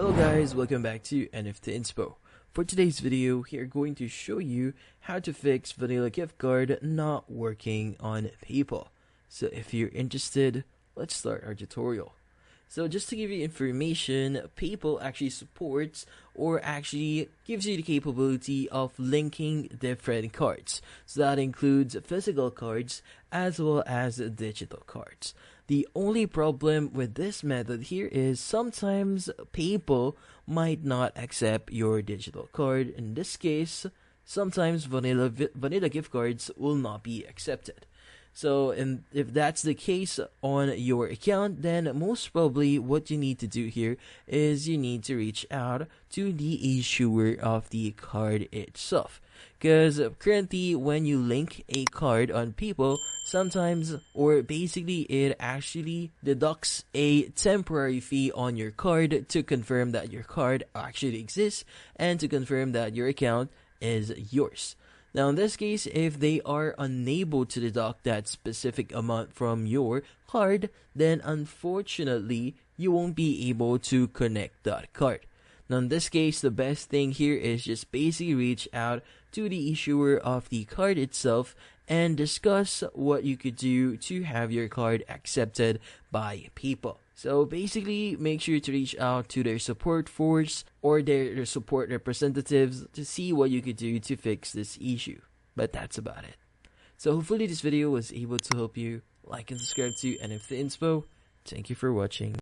Hello guys, welcome back to NFT Inspo. For today's video, we are going to show you how to fix Vanilla gift card not working on PayPal. So if you're interested, let's start our tutorial. So just to give you information, PayPal actually supports or actually gives you the capability of linking different cards. So that includes physical cards as well as digital cards. The only problem with this method here is sometimes PayPal might not accept your digital card. In this case, sometimes vanilla gift cards will not be accepted. So if that's the case on your account, then most probably what you need to do here is you need to reach out to the issuer of the card itself. Because currently when you link a card on PayPal, sometimes or basically it actually deducts a temporary fee on your card to confirm that your card actually exists and to confirm that your account is yours. Now in this case, if they are unable to deduct that specific amount from your card, then unfortunately you won't be able to connect that card. Now in this case, the best thing here is just basically reach out to the issuer of the card itself and discuss what you could do to have your card accepted by PayPal. So basically, make sure to reach out to their support force or their support representatives to see what you could do to fix this issue. But that's about it. So hopefully this video was able to help you. Like and subscribe to NFT Inspo. Thank you for watching.